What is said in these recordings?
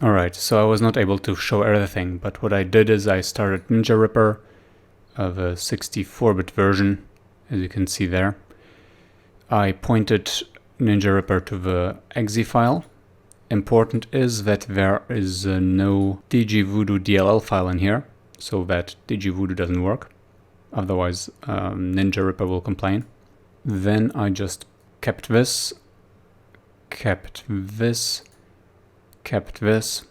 Alright, so I was not able to show everything, but what I did is I started NinjaRipper of a 64-bit version, as you can see there. I pointed NinjaRipper to the exe file. Important is that there is no dgvoodoo DLL file in here, so that dgvoodoo doesn't work. Otherwise, NinjaRipper will complain. Then I just kept this, kept this, kept this.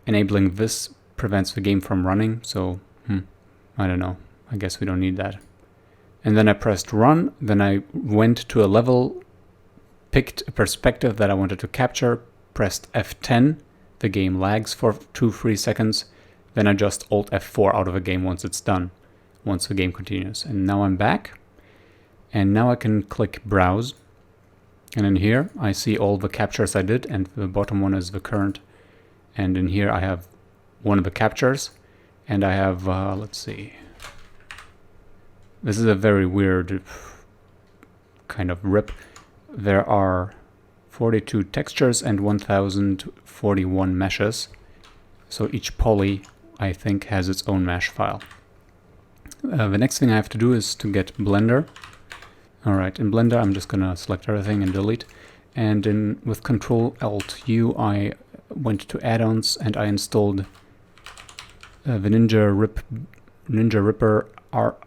Enabling this prevents the game from running, so I don't know. I guess we don't need that. And then I pressed run, then I went to a level, picked a perspective that I wanted to capture, pressed F10, the game lags for 2-3 seconds, then I just Alt F4 out of the game once it's done, once the game continues. And now I'm back, and now I can click browse, and in here I see all the captures I did, and the bottom one is the current, and in here I have one of the captures, and I have, let's see, this is a very weird kind of rip. There are 42 textures and 1041 meshes. So each poly, I think, has its own mesh file. The next thing I have to do is to get Blender. Alright, in Blender I'm just gonna select everything and delete. And with Ctrl-Alt-U I went to add-ons and I installed the NinjaRipper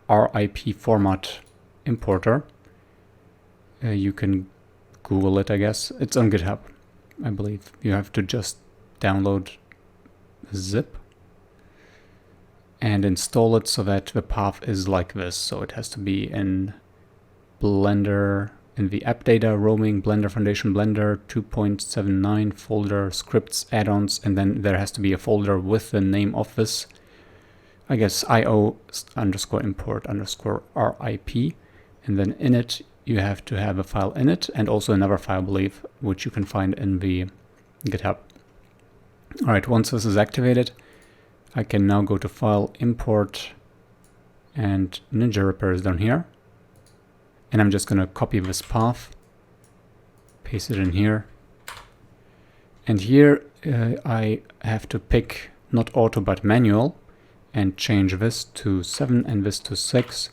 RIP format importer. You can Google it, I guess. It's on GitHub, I believe. You have to just download a zip and install it so that the path is like this. So it has to be in Blender, in the app data, roaming, Blender Foundation, Blender 2.79 folder, scripts, add-ons, and then there has to be a folder with the name of this, I guess io_import_RIP, and then in it you have to have a file in it and also another file, I believe, which you can find in the GitHub. Alright, once this is activated, I can now go to File, Import, and NinjaRipper is down here. And I'm just going to copy this path, paste it in here. And here I have to pick not auto but manual and change this to 7 and this to 6.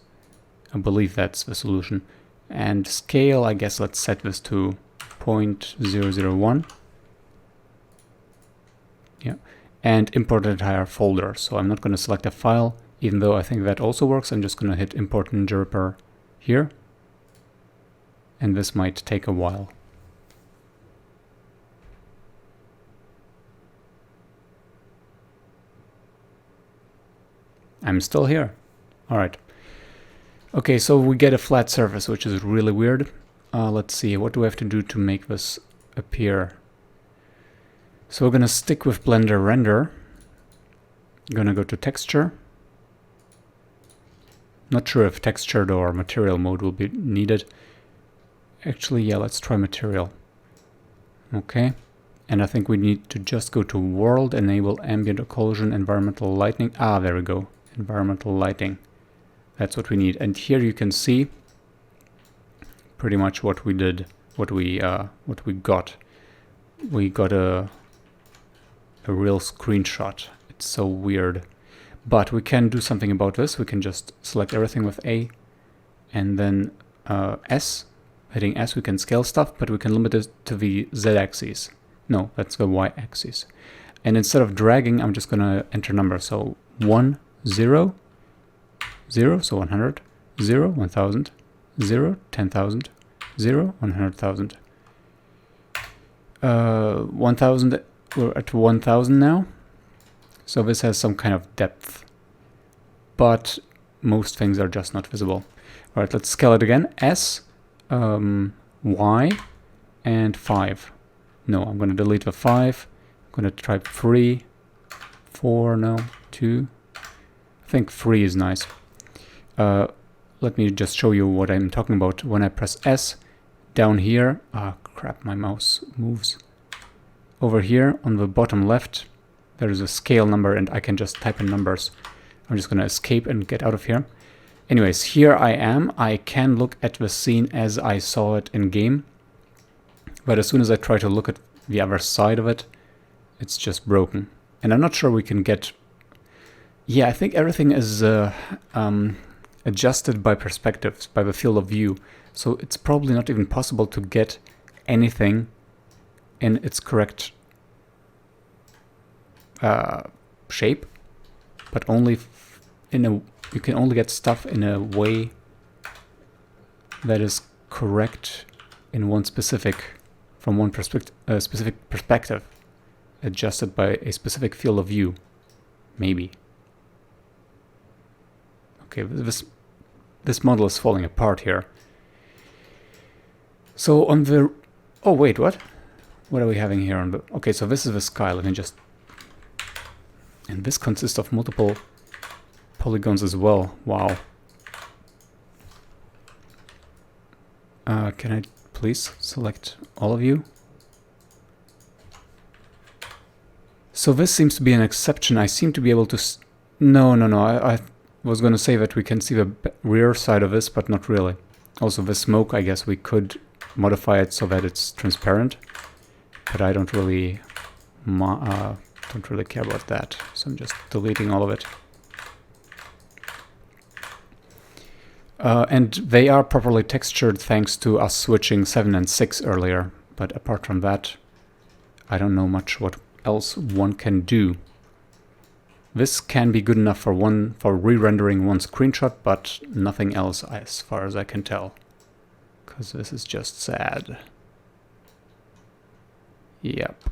I believe that's the solution. And scale, I guess let's set this to 0.001. Yeah. And import an entire folder. So I'm not going to select a file, even though I think that also works. I'm just going to hit import NinjaRipper here. And this might take a while. I'm still here. Alright. Okay, so we get a flat surface, which is really weird. Let's see, what do we have to do to make this appear? So we're going to stick with Blender Render. I'm going to go to Texture. Not sure if Textured or Material mode will be needed. Actually, yeah, let's try Material. Okay. And I think we need to just go to World, enable Ambient Occlusion, Environmental Lighting. Ah, there we go. Environmental Lighting. That's what we need. And here you can see pretty much what we did, what we got. We got a real screenshot. It's so weird. But we can do something about this. We can just select everything with A and then S. Hitting S, we can scale stuff, but we can limit it to the Z-axis. No, that's the Y-axis. And instead of dragging, I'm just going to enter numbers. So 1, 0, 0, so 100, 0, 1000, 0, 10,000, 0, 100,000. 1,000, we're at 1,000 now. So this has some kind of depth. But most things are just not visible. All right, let's scale it again. S, Y, and 5. No, I'm going to delete the 5. I'm going to try 3, 4, no, 2. I think 3 is nice. Let me just show you what I'm talking about. When I press S, down here, crap, my mouse moves. Over here on the bottom left, there is a scale number and I can just type in numbers. I'm just going to escape and get out of here. Anyways, here I am. I can look at the scene as I saw it in game. But as soon as I try to look at the other side of it, It's just broken. And I'm not sure we can get... Yeah, I think everything is adjusted by perspectives, by the field of view. So it's probably not even possible to get anything in its correct shape, but only you can only get stuff in a way that is correct in one specific, from one specific perspective, adjusted by a specific field of view, maybe. Okay, this model is falling apart here. So on the... Oh wait, what? What are we having here on the... Okay, so this is the sky. Let me just... And this consists of multiple polygons as well. Wow. Can I please select all of you? So this seems to be an exception. I seem to be able to... No. I was going to say that we can see the rear side of this, but not really. Also, the smoke, I guess we could modify it so that it's transparent, but I don't really care about that. So I'm just deleting all of it. And they are properly textured thanks to us switching 7 and 6 earlier. But apart from that, I don't know much what else one can do. This can be good enough for re-rendering one screenshot, but nothing else as far as I can tell. Because this is just sad. Yep.